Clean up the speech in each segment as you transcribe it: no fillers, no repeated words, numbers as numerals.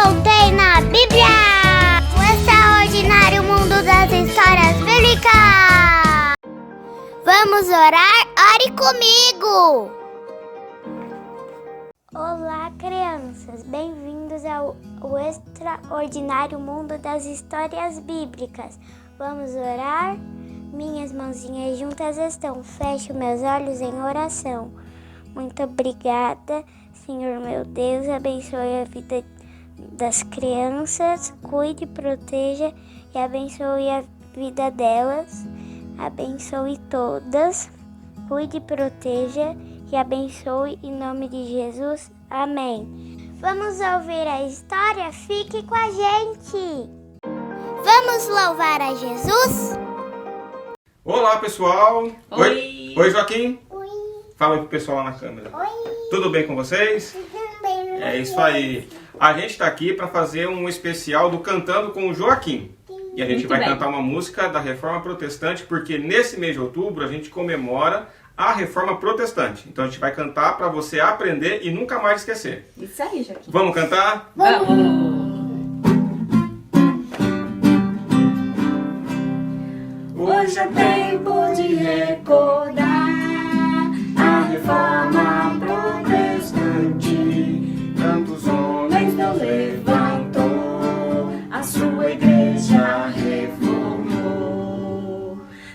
voltei na Bíblia! O extraordinário mundo das histórias bíblicas! Vamos orar? Ore comigo! Olá, crianças! Bem-vindos ao extraordinário mundo das histórias bíblicas. Vamos orar? Minhas mãozinhas juntas estão. Fecho meus olhos em oração. Muito obrigada, Senhor meu Deus. Abençoe a vida das crianças. Cuide, proteja e abençoe a vida delas. Abençoe todas. Cuide, proteja e abençoe em nome de Jesus. Amém. Vamos ouvir a história? Fique com a gente. Vamos louvar a Jesus? Olá, pessoal. Oi. Oi, Joaquim. Oi. Fala pro pessoal lá na câmera. Oi. Tudo bem com vocês? Tudo bem. É isso aí. A gente está aqui para fazer um especial do Cantando com o Joaquim. E a gente Muito vai bem. cantar uma música da Reforma Protestante, porque nesse mês de outubro a gente comemora a Reforma Protestante. Então a gente vai cantar para você aprender e nunca mais esquecer. Isso aí, Joaquim. Vamos cantar? Vamos! Hoje é tempo de recordar a reforma protestante. Tantos Homens Deus levantou, a sua igreja reformou.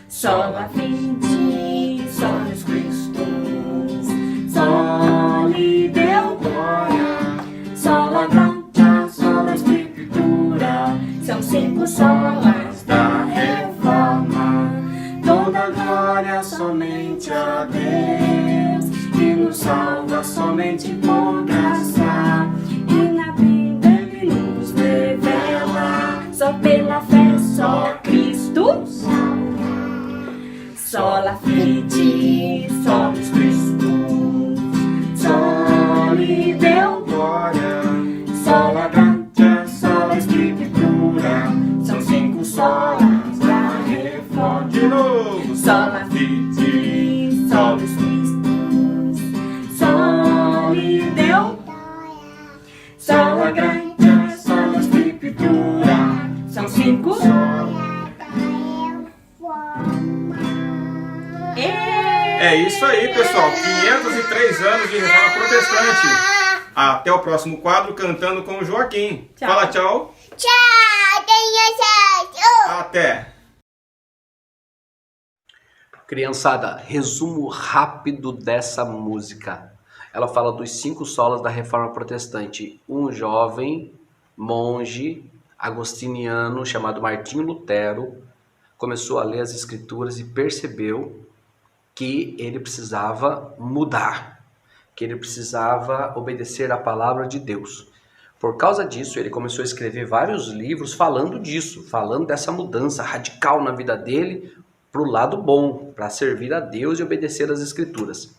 Sola Fide, solis Christus, soli Deo glória, sola gratia, sola escritura, são 5 solas da reforma. Toda glória somente a Deus, que nos salva somente por graça. E na Bíblia ele nos revela, só pela fé, só Cristo salva. Sola Fide, solis Christus, soli Deo glória. sola gratia, sola escritura, são 5 solas da reforma. De novo. Sola Fide, solis Christus, soli Deo sola gratia, sola escritura, são 5 solas. É isso aí, pessoal. 503 anos de Reforma Protestante. Até o próximo quadro, Cantando com o Joaquim. Tchau. Fala tchau. Tchau, tenha certo. Até. Criançada, resumo rápido dessa música. Ela fala dos 5 solas da Reforma Protestante. Um jovem monge agostiniano chamado Martinho Lutero começou a ler as Escrituras e percebeu que ele precisava mudar, que ele precisava obedecer à palavra de Deus. Por causa disso, ele começou a escrever vários livros falando disso, falando dessa mudança radical na vida dele para o lado bom, para servir a Deus e obedecer às Escrituras.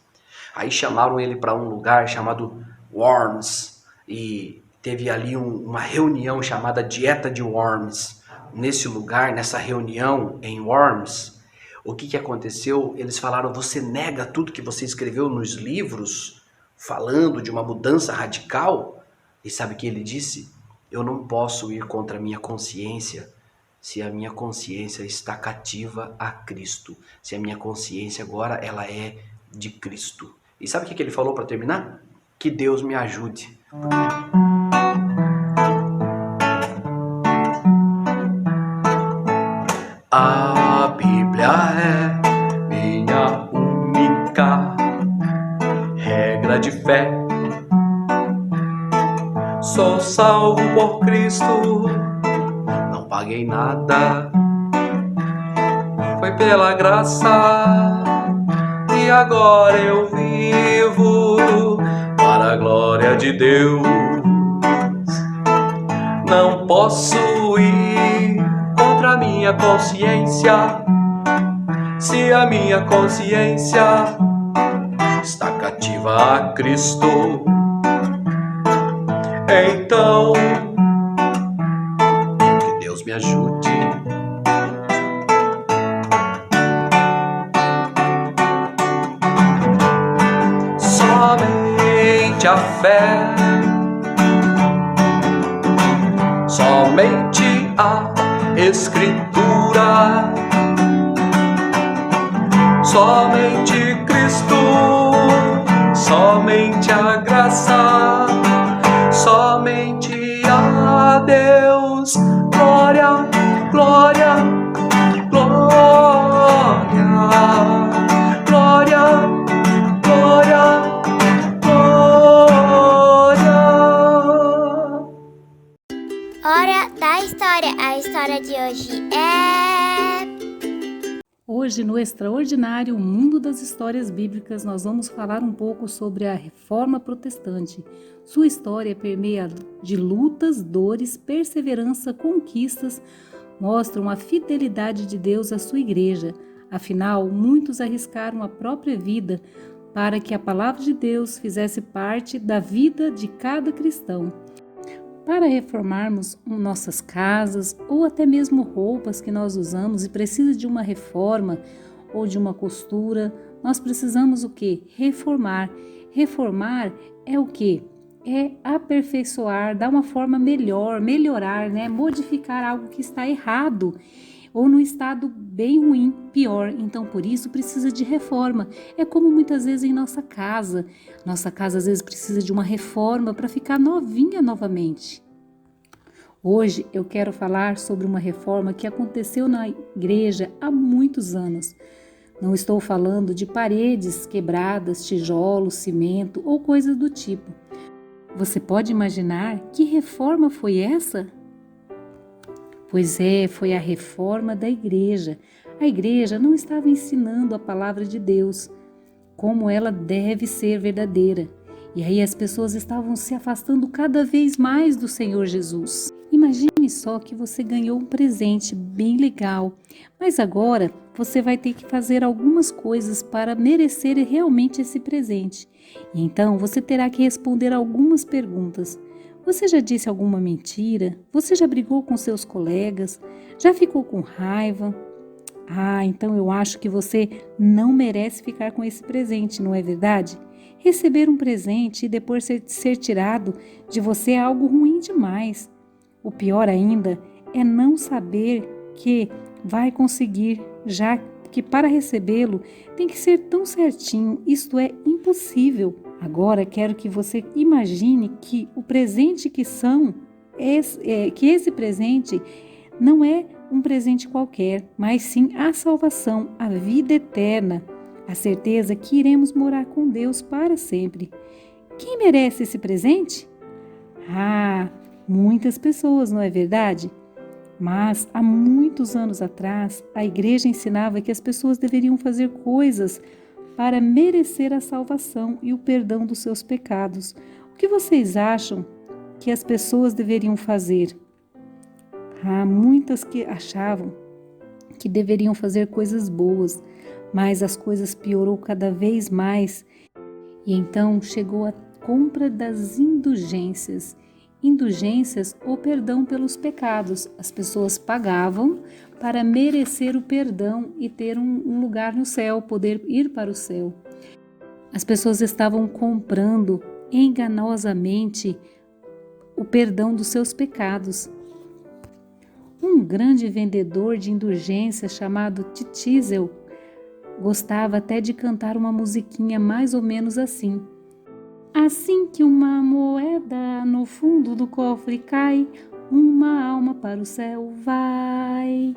Aí chamaram ele para um lugar chamado Worms e teve ali uma reunião chamada Dieta de Worms. Nesse lugar, nessa reunião em Worms, o que aconteceu? Eles falaram: você nega tudo que você escreveu nos livros, falando de uma mudança radical? E sabe o que ele disse? Eu não posso ir contra a minha consciência se a minha consciência está cativa a Cristo. Se a minha consciência agora ela é de Cristo. E sabe o que ele falou para terminar? Que Deus me ajude. A Bíblia é minha única regra de fé. Sou salvo por Cristo, não paguei nada. Foi pela graça e agora eu vivo para a glória de Deus. Não posso ir contra a minha consciência, se a minha consciência está cativa a Cristo. Então, que Deus me ajude. Somente a fé somente a Escritura, somente Cristo, somente a graça, somente a Deus, glória, glória, glória, glória, glória, glória. Hora da história. A história de hoje é... Hoje, no Extraordinário Mundo das Histórias Bíblicas, nós vamos falar um pouco sobre a Reforma Protestante. Sua história permeia de lutas, dores, perseverança, conquistas, mostram a fidelidade de Deus à sua igreja. Afinal, muitos arriscaram a própria vida para que a palavra de Deus fizesse parte da vida de cada cristão. Para reformarmos nossas casas ou até mesmo roupas que nós usamos e precisa de uma reforma ou de uma costura, nós precisamos o quê? Reformar. Reformar é o quê? É aperfeiçoar, dar uma forma melhor, melhorar, né? Modificar algo que está errado ou no estado bem ruim, pior. Então, por isso, precisa de reforma. É como muitas vezes em nossa casa. Nossa casa, às vezes, precisa de uma reforma para ficar novinha novamente. Hoje, eu quero falar sobre uma reforma que aconteceu na igreja há muitos anos. Não estou falando de paredes quebradas, tijolos, cimento ou coisas do tipo. Você pode imaginar que reforma foi essa? Pois é, foi a reforma da igreja. A igreja não estava ensinando a palavra de Deus, como ela deve ser verdadeira. E aí as pessoas estavam se afastando cada vez mais do Senhor Jesus. Imagine só que você ganhou um presente bem legal, mas agora você vai ter que fazer algumas coisas para merecer realmente esse presente. E então você terá que responder algumas perguntas. Você já disse alguma mentira? Você já brigou com seus colegas? Já ficou com raiva? Então eu acho que você não merece ficar com esse presente, não é verdade? Receber um presente e depois ser tirado de você é algo ruim demais. O pior ainda é não saber que vai conseguir, já que para recebê-lo tem que ser tão certinho, isto é impossível. Agora quero que você imagine que o presente que esse presente não é um presente qualquer, mas sim a salvação, a vida eterna, a certeza que iremos morar com Deus para sempre. Quem merece esse presente? Muitas pessoas, não é verdade? Mas há muitos anos atrás, a igreja ensinava que as pessoas deveriam fazer coisas para merecer a salvação e o perdão dos seus pecados. O que vocês acham que as pessoas deveriam fazer? Muitas que achavam que deveriam fazer coisas boas, mas as coisas piorou cada vez mais. E então chegou a compra das indulgências. Indulgências ou perdão pelos pecados. As pessoas pagavam para merecer o perdão e ter um lugar no céu, poder ir para o céu. As pessoas estavam comprando enganosamente o perdão dos seus pecados. Um grande vendedor de indulgências chamado Titzel gostava até de cantar uma musiquinha mais ou menos assim. Assim que uma moeda no fundo do cofre cai, uma alma para o céu vai.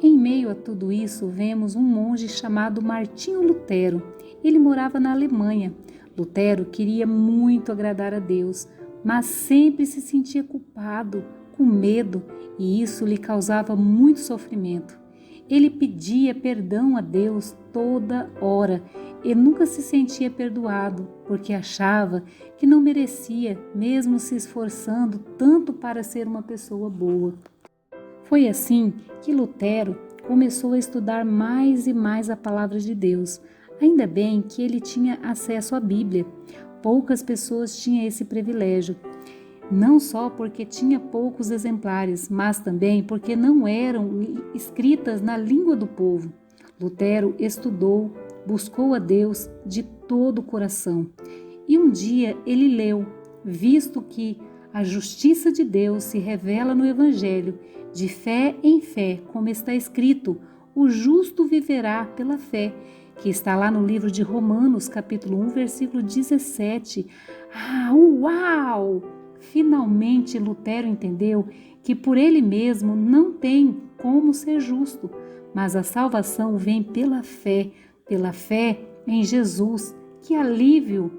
Em meio a tudo isso, vemos um monge chamado Martinho Lutero. Ele morava na Alemanha. Lutero queria muito agradar a Deus, mas sempre se sentia culpado, com medo, e isso lhe causava muito sofrimento. Ele pedia perdão a Deus toda hora e nunca se sentia perdoado, porque achava que não merecia, mesmo se esforçando tanto para ser uma pessoa boa. Foi assim que Lutero começou a estudar mais e mais a palavra de Deus. Ainda bem que ele tinha acesso à Bíblia. Poucas pessoas tinham esse privilégio. Não só porque tinha poucos exemplares, mas também porque não eram escritas na língua do povo. Lutero estudou, buscou a Deus de todo o coração. E um dia ele leu, visto que A justiça de Deus se revela no Evangelho, de fé em fé, como está escrito, o justo viverá pela fé, que está lá no livro de Romanos, capítulo 1, versículo 17. Uau! Finalmente Lutero entendeu que por ele mesmo não tem como ser justo, mas a salvação vem pela fé em Jesus. Que alívio!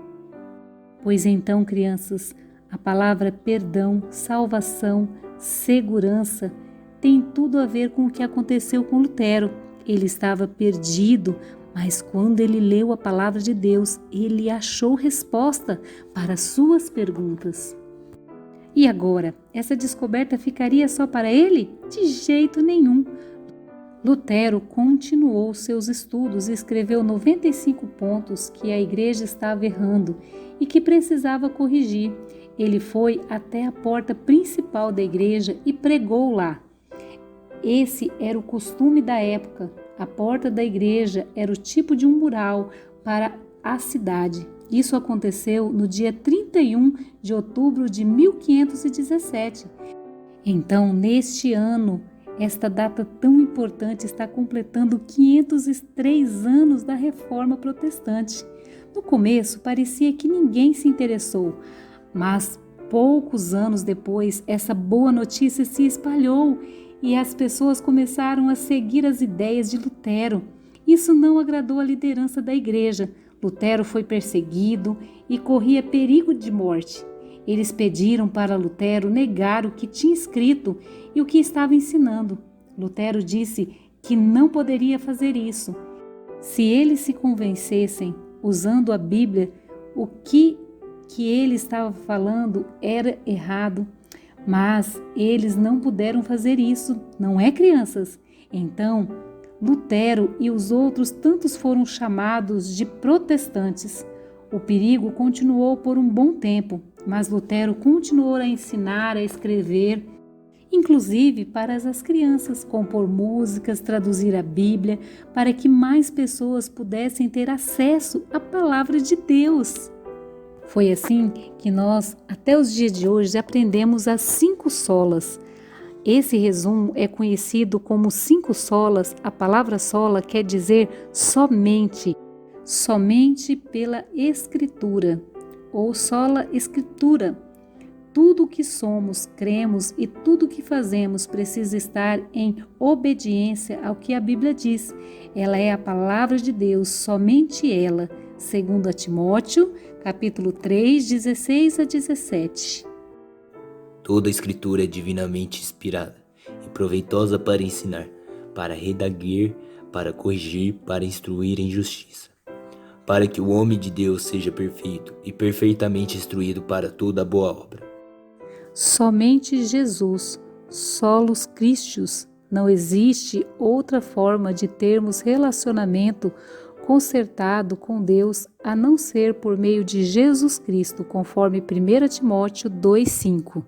Pois então, crianças, a palavra perdão, salvação, segurança tem tudo a ver com o que aconteceu com Lutero. Ele estava perdido, mas quando ele leu a palavra de Deus, ele achou resposta para suas perguntas. E agora, essa descoberta ficaria só para ele? De jeito nenhum. Lutero continuou seus estudos e escreveu 95 pontos que a igreja estava errando e que precisava corrigir. Ele foi até a porta principal da igreja e pregou lá. Esse era o costume da época. A porta da igreja era o tipo de um mural para a cidade. Isso aconteceu no dia 31 de outubro de 1517. Então, neste ano, esta data tão importante está completando 503 anos da Reforma Protestante. No começo, parecia que ninguém se interessou, mas poucos anos depois, essa boa notícia se espalhou e as pessoas começaram a seguir as ideias de Lutero. Isso não agradou a liderança da igreja. Lutero foi perseguido e corria perigo de morte. Eles pediram para Lutero negar o que tinha escrito e o que estava ensinando. Lutero disse que não poderia fazer isso. Se eles se convencessem, usando a Bíblia, o que ele estava falando era errado. Mas eles não puderam fazer isso, não é, crianças? Então, Lutero e os outros tantos foram chamados de protestantes. O perigo continuou por um bom tempo, mas Lutero continuou a ensinar, a escrever, inclusive para as crianças, compor músicas, traduzir a Bíblia, para que mais pessoas pudessem ter acesso à palavra de Deus. Foi assim que nós, até os dias de hoje, aprendemos as 5 solas. Esse resumo é conhecido como 5 solas. A palavra sola quer dizer somente pela Escritura, ou sola Escritura. Tudo o que somos, cremos e tudo o que fazemos precisa estar em obediência ao que a Bíblia diz. Ela é a palavra de Deus, somente ela. 2 Timóteo, capítulo 3, 16 a 17. Toda a Escritura é divinamente inspirada e proveitosa para ensinar, para redarguir, para corrigir, para instruir em justiça, para que o homem de Deus seja perfeito e perfeitamente instruído para toda a boa obra. Somente Jesus, solus Christus, não existe outra forma de termos relacionamento concertado com Deus a não ser por meio de Jesus Cristo, conforme 1 Timóteo 2,5.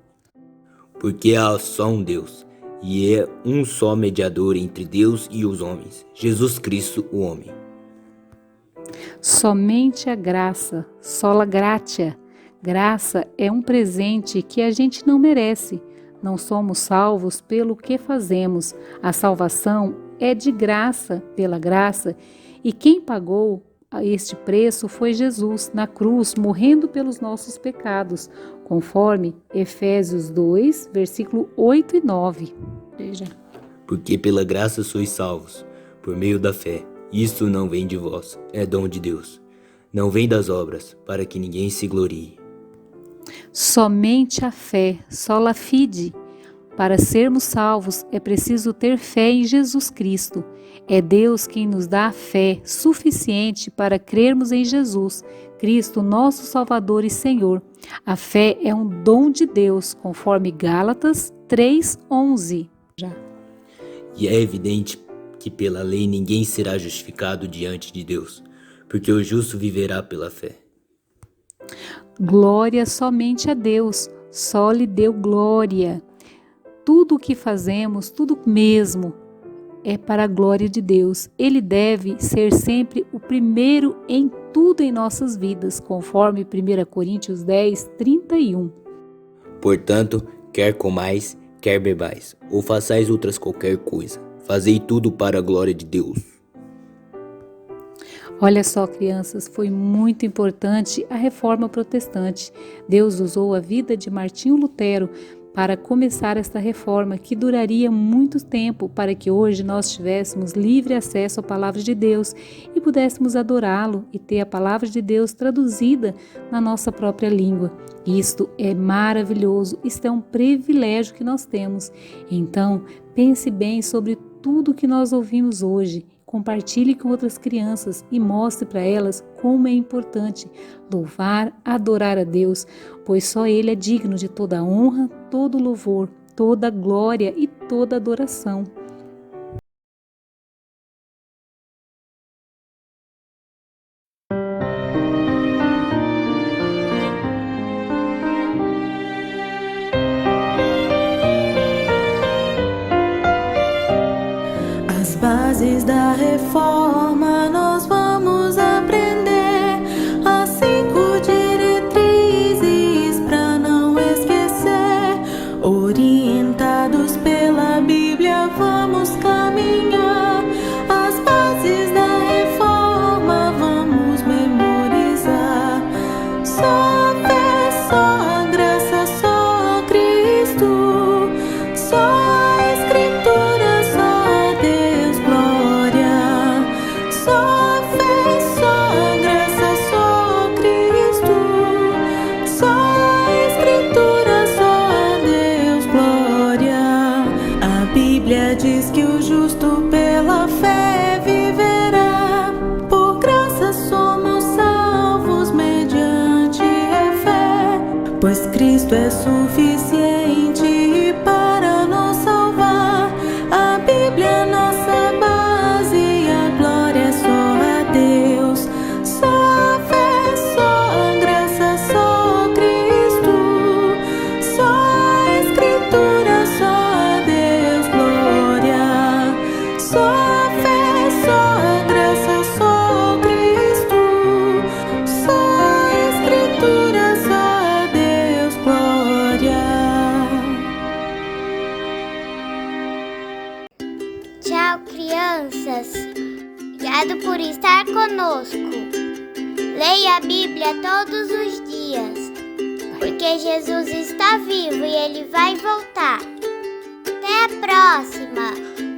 Porque há só um Deus, e é um só mediador entre Deus e os homens, Jesus Cristo, o homem. Somente a graça, sola gratia. Graça é um presente que a gente não merece. Não somos salvos pelo que fazemos. A salvação é de graça, pela graça, e quem pagou este preço foi Jesus na cruz, morrendo pelos nossos pecados, conforme Efésios 2, versículo 8 e 9. Porque pela graça sois salvos, por meio da fé. Isto não vem de vós, é dom de Deus. Não vem das obras, para que ninguém se glorie. Somente a fé, sola fide. Para sermos salvos, é preciso ter fé em Jesus Cristo. É Deus quem nos dá a fé suficiente para crermos em Jesus, Cristo, nosso Salvador e Senhor. A fé é um dom de Deus, conforme Gálatas 3:11. E é evidente que pela lei ninguém será justificado diante de Deus, porque o justo viverá pela fé. Glória somente a Deus, só lhe deu glória. Tudo o que fazemos, tudo mesmo, é para a glória de Deus. Ele deve ser sempre o primeiro em tudo em nossas vidas, conforme 1 Coríntios 10, 31. Portanto, quer comais, quer bebais, ou façais outras qualquer coisa, fazei tudo para a glória de Deus. Olha só, crianças, foi muito importante a reforma protestante. Deus usou a vida de Martinho Lutero para começar esta reforma que duraria muito tempo, para que hoje nós tivéssemos livre acesso à palavra de Deus e pudéssemos adorá-lo e ter a palavra de Deus traduzida na nossa própria língua. Isto é maravilhoso, isto é um privilégio que nós temos. Então, pense bem sobre tudo que nós ouvimos hoje. Compartilhe com outras crianças e mostre para elas como é importante louvar, adorar a Deus, pois só Ele é digno de toda honra, todo louvor, toda glória e toda adoração. As bases da reforma nós vamos aprender, as 5 diretrizes para não esquecer. Orientados pela Bíblia vamos caminhar, as bases da reforma vamos memorizar. Só fé, só graça, só Cristo, só Escritura, só Deus, glória. Só fé, só graça, só Cristo, só Escritura, só Deus, glória. A Bíblia diz que o justo pela fé viverá. Por graça somos salvos mediante a fé, pois Cristo é suficiente para nos salvar. A Bíblia é nossa base e a glória é só a Deus. Só fé, só graça, só Cristo, só Escritura, só Deus, glória. Só fé, só graça, só Cristo, só Escritura, só Deus, glória. Tchau, crianças. Obrigado por estar conosco. Leia a Bíblia todos os dias, porque Jesus está vivo e Ele vai voltar. Até a próxima!